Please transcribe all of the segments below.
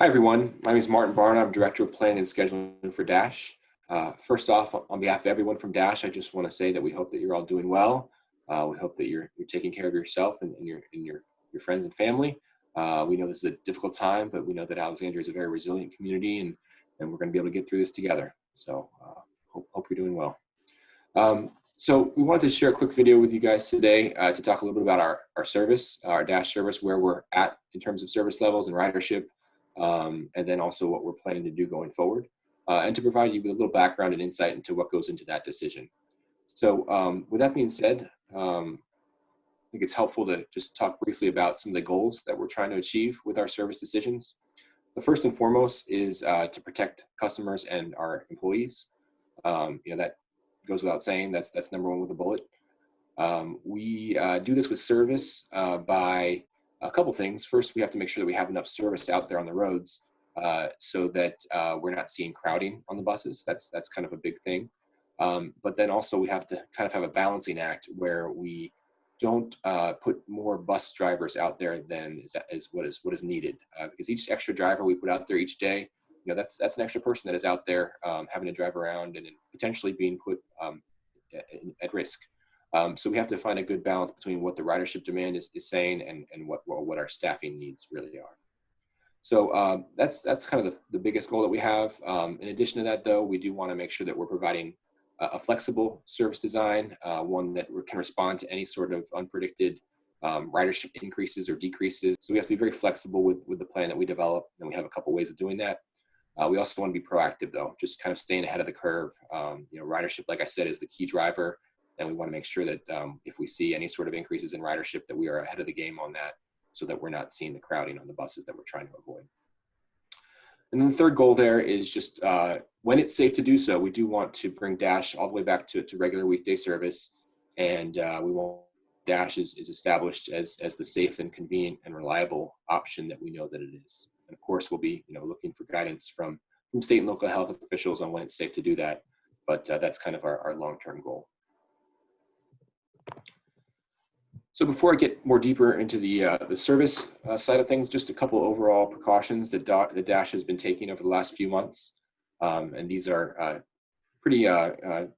Hi, everyone. My name is Martin Barna. I'm Director of Planning and Scheduling for Dash. First off, on behalf of everyone from Dash, I just want to say that we hope that you're all doing well. We hope that you're taking care of yourself and your friends and family. We know this is a difficult time, but we know that Alexandria is a very resilient community, and we're going to be able to get through this together. So hope you're doing well. So we wanted to share a quick video with you guys today to talk a little bit about our service, our Dash service, where we're at in terms of service levels and ridership. And then also what we're planning to do going forward, and to provide you with a little background and insight into what goes into that decision. So with that being said, I think it's helpful to just talk briefly about some of the goals that we're trying to achieve with our service decisions. The first and foremost is to protect customers and our employees. That goes without saying. That's number one with a bullet. We do this with service by a couple things. First, we have to make sure that we have enough service out there on the roads so that we're not seeing crowding on the buses. That's kind of a big thing. But then also we have to kind of have a balancing act where we don't put more bus drivers out there than is what is needed. Because each extra driver we put out there each day, that's an extra person that is out there having to drive around and potentially being put at risk. So we have to find a good balance between what the ridership demand is saying and what our staffing needs really are. So that's kind of the biggest goal that we have. In addition to that, though, we do want to make sure that we're providing a flexible service design, one that can respond to any sort of unpredicted ridership increases or decreases. So we have to be very flexible with the plan that we develop, and we have a couple ways of doing that. We also want to be proactive, though, just kind of staying ahead of the curve. Ridership, like I said, is the key driver. And we want to make sure that if we see any sort of increases in ridership, that we are ahead of the game on that so that we're not seeing the crowding on the buses that we're trying to avoid. And then the third goal there is just when it's safe to do so, we do want to bring Dash all the way back to regular weekday service. And we want Dash is established as the safe and convenient and reliable option that we know that it is. And of course, we'll be looking for guidance from state and local health officials on when it's safe to do that. But that's kind of our long-term goal. So before I get more deeper into the service side of things, just a couple overall precautions that the Dash has been taking over the last few months. And these are pretty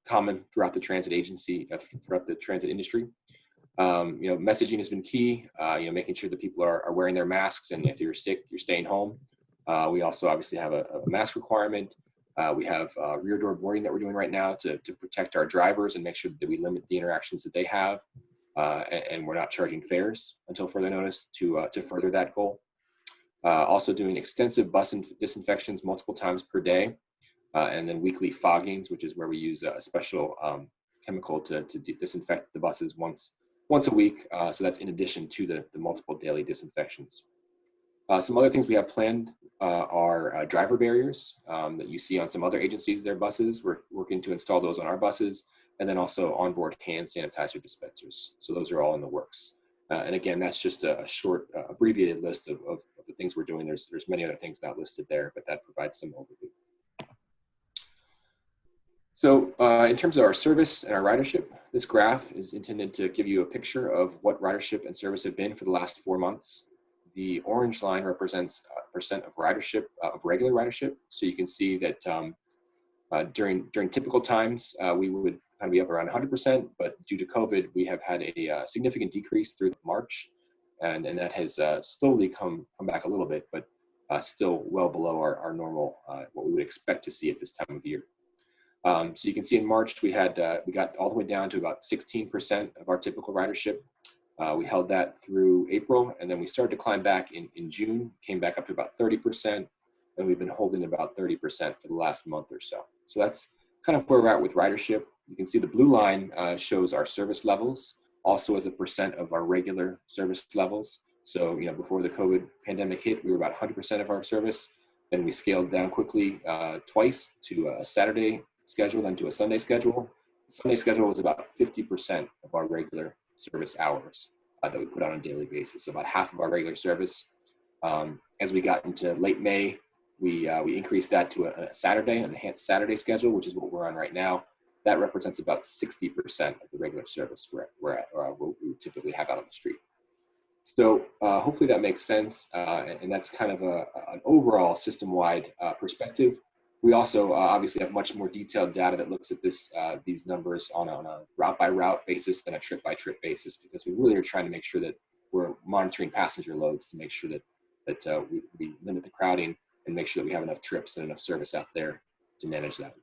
common throughout the transit agency, throughout the transit industry. Messaging has been key, making sure that people are wearing their masks, and if you're sick, you're staying home. We also obviously have a mask requirement. We have rear door boarding that we're doing right now to protect our drivers and make sure that we limit the interactions that they have. And we're not charging fares until further notice to further that goal. Also doing extensive bus disinfections multiple times per day, and then weekly foggings, which is where we use a special chemical to disinfect the buses once a week. So that's in addition to the multiple daily disinfections. Some other things we have planned are driver barriers that you see on some other agencies, their buses. We're working to install those on our buses. And then also onboard hand sanitizer dispensers. So those are all in the works. And again, that's just a short, abbreviated list of the things we're doing. There's many other things not listed there, but that provides some overview. So in terms of our service and our ridership, this graph is intended to give you a picture of what ridership and service have been for the last 4 months. The orange line represents percent of ridership, of regular ridership. So you can see that during typical times, we would kind of be up around 100%, but due to COVID, we have had a significant decrease through March, and that has slowly come back a little bit, but still well below our normal, what we would expect to see at this time of year. So you can see in March, we got all the way down to about 16% of our typical ridership. We held that through April, and then we started to climb back in June, came back up to about 30%, and we've been holding about 30% for the last month or so. So that's kind of where we're at with ridership. You can see the blue line shows our service levels, also as a percent of our regular service levels. So, before the COVID pandemic hit, we were about 100% of our service. Then we scaled down quickly twice to a Saturday schedule, then to a Sunday schedule. The Sunday schedule was about 50% of our regular service hours that we put on a daily basis. So about half of our regular service. As we got into late May, we increased that to a Saturday, an enhanced Saturday schedule, which is what we're on right now. That represents about 60% of the regular service we're at, or what we typically have out on the street. So hopefully that makes sense, and that's kind of an overall system-wide perspective. We also obviously have much more detailed data that looks at these numbers on a route-by-route basis and a trip-by-trip basis, because we really are trying to make sure that we're monitoring passenger loads to make sure that we limit the crowding and make sure that we have enough trips and enough service out there to manage that.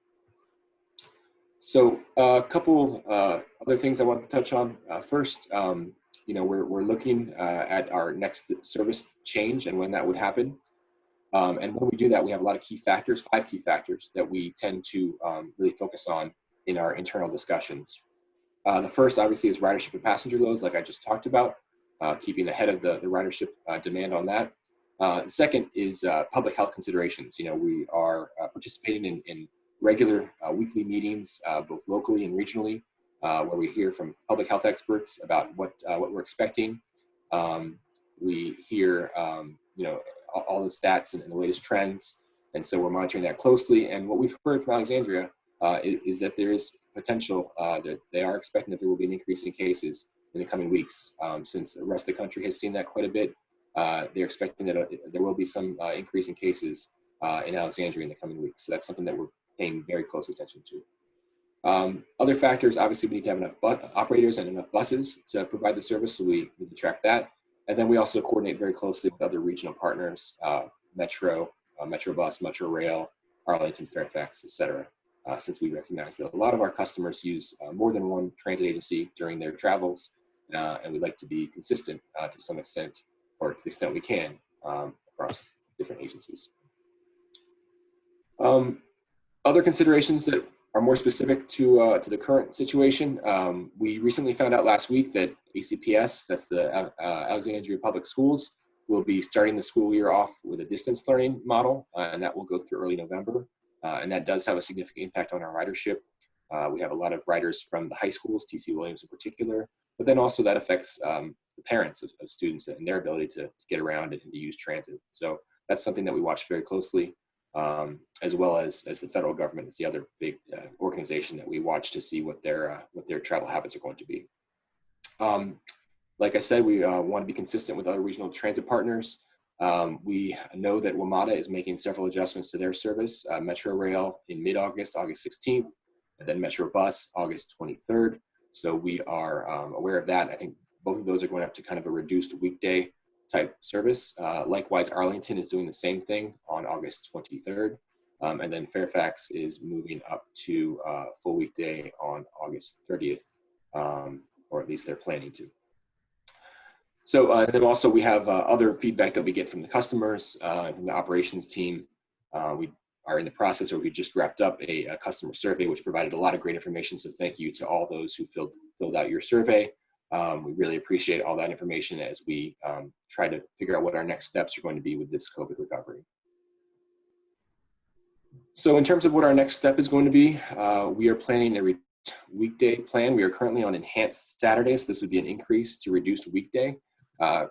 So a couple other things I want to touch on. First, we're looking at our next service change and when that would happen. And when we do that, we have a lot of key factors, 5 key factors that we tend to really focus on in our internal discussions. The first, obviously, is ridership and passenger loads, like I just talked about, keeping ahead of the ridership demand on that. The second is public health considerations. We are participating in regular weekly meetings, both locally and regionally, where we hear from public health experts about what we're expecting. We hear, all the stats and the latest trends, and so we're monitoring that closely. And what we've heard from Alexandria is that there is potential that they are expecting that there will be an increase in cases in the coming weeks. Since the rest of the country has seen that quite a bit, they're expecting that there will be some increase in cases in Alexandria in the coming weeks. So that's something that we're paying very close attention to. Other factors, obviously, we need to have enough operators and enough buses to provide the service, so we need to track that. And then we also coordinate very closely with other regional partners, Metro, Metro Bus, Metro Rail, Arlington, Fairfax, et cetera, since we recognize that a lot of our customers use more than one transit agency during their travels, and we'd like to be consistent to some extent, or to the extent we can, across different agencies. Other considerations that are more specific to the current situation. We recently found out last week that ACPS, that's the Alexandria Public Schools, will be starting the school year off with a distance learning model, and that will go through early November. And that does have a significant impact on our ridership. We have a lot of riders from the high schools, T.C. Williams in particular, but then also that affects the parents of students and their ability to get around and to use transit. So that's something that we watch very closely. As well as the federal government is the other big organization that we watch to see what their travel habits are going to be. Like I said, we want to be consistent with other regional transit partners. We know that WMATA is making several adjustments to their service. Metro Rail in mid-August, August 16th, and then Metro Bus, August 23rd. So we are aware of that. I think both of those are going up to kind of a reduced weekday type service. Likewise, Arlington is doing the same thing on August 23rd. And then Fairfax is moving up to full weekday on August 30th, or at least they're planning to. So and then also we have other feedback that we get from the customers, from the operations team. We are in the process, or we just wrapped up a customer survey, which provided a lot of great information. So thank you to all those who filled out your survey. We really appreciate all that information as we try to figure out what our next steps are going to be with this COVID recovery. So in terms of what our next step is going to be, we are planning a weekday plan. We are currently on enhanced Saturdays. This would be an increase to reduced weekday.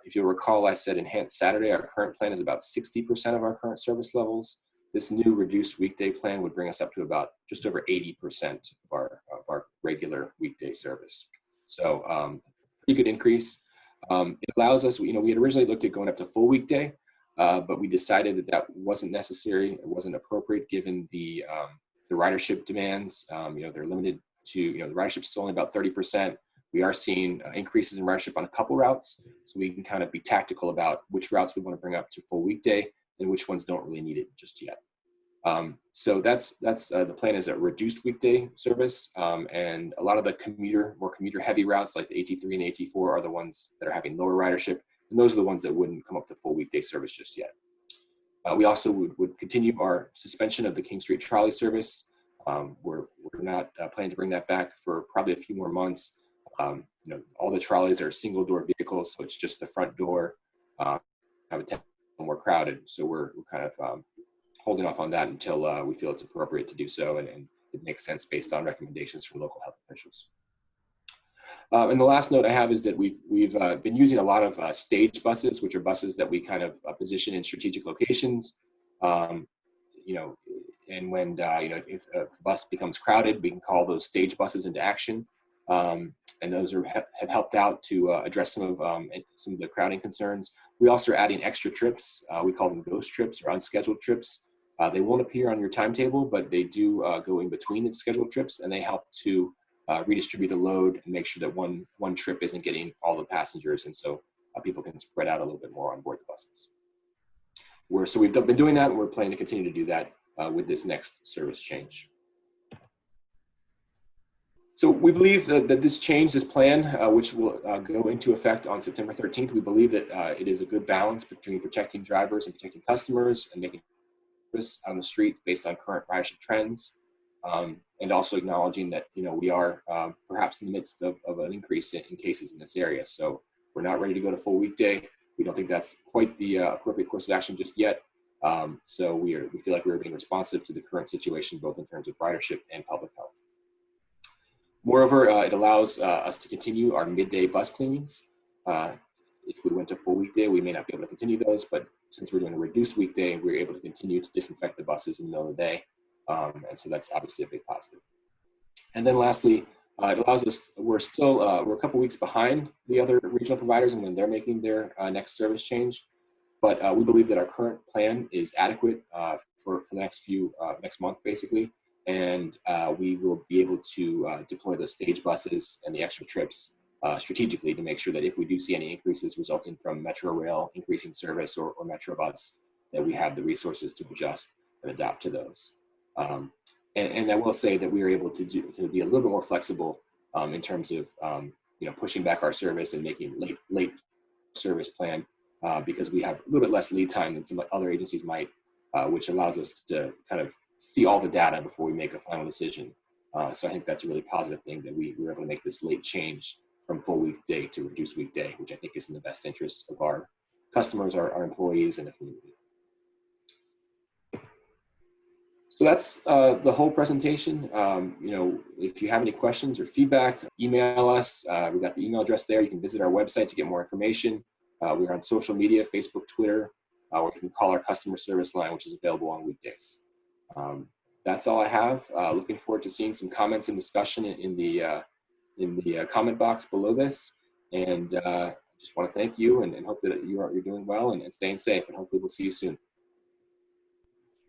If you'll recall, I said enhanced Saturday. Our current plan is about 60% of our current service levels. This new reduced weekday plan would bring us up to about just over 80% of our regular weekday service. So pretty good increase. It allows us, we had originally looked at going up to full weekday, but we decided that wasn't necessary. It wasn't appropriate given the ridership demands. They're limited to, the ridership is still only about 30%. We are seeing increases in ridership on a couple routes, so we can kind of be tactical about which routes we want to bring up to full weekday and which ones don't really need it just yet. So that's the plan is a reduced weekday service, and a lot of the more commuter heavy routes like the AT3 and the AT4 are the ones that are having lower ridership, and those are the ones that wouldn't come up to full weekday service just yet. We also would continue our suspension of the King Street Trolley Service. We're not planning to bring that back for probably a few more months. All the trolleys are single door vehicles, so it's just the front door. Have a more crowded, so we're kind of holding off on that until we feel it's appropriate to do so, and it makes sense based on recommendations from local health officials. And the last note I have is that we've been using a lot of stage buses, which are buses that we kind of position in strategic locations. And when if the bus becomes crowded, we can call those stage buses into action. and those have helped out to address some of the crowding concerns. We also are adding extra trips. We call them ghost trips or unscheduled trips. They won't appear on your timetable, but they do go in between the scheduled trips, and they help to redistribute the load and make sure that one trip isn't getting all the passengers, and so people can spread out a little bit more on board the buses. So we've been doing that, and we're planning to continue to do that with this next service change. So we believe that this change, this plan, which will go into effect on September 13th, we believe that it is a good balance between protecting drivers and protecting customers and making service on the street based on current ridership trends, and also acknowledging that we are perhaps in the midst of an increase in cases in this area. So we're not ready to go to full weekday. We don't think that's quite the appropriate course of action just yet. So we feel like we're being responsive to the current situation, both in terms of ridership and public health. Moreover, it allows us to continue our midday bus cleanings. If we went to full weekday, we may not be able to continue those, but since we're doing a reduced weekday, we're able to continue to disinfect the buses in the middle of the day. And so that's obviously a big positive. And then lastly, it allows us, we're a couple weeks behind the other regional providers and when they're making their next service change. But we believe that our current plan is adequate for the next month, basically. And we will be able to deploy the stage buses and the extra trips strategically to make sure that if we do see any increases resulting from Metro Rail increasing service or Metro Bus, that we have the resources to adjust and adapt to those. And I will say that we are able to be a little bit more flexible in terms of pushing back our service and making late service plan because we have a little bit less lead time than some other agencies might, which allows us to kind of see all the data before we make a final decision. So I think that's a really positive thing that we were able to make this late change from full weekday to reduced weekday, which I think is in the best interest of our customers, our employees, and the community. So that's the whole presentation. If you have any questions or feedback, email us. We've got the email address there. You can visit our website to get more information. We're on social media, Facebook, Twitter, or you can call our customer service line, which is available on weekdays. That's all I have. Looking forward to seeing some comments and discussion in the comment box below this. And just want to thank you and hope that you're doing well and staying safe. And hopefully we'll see you soon.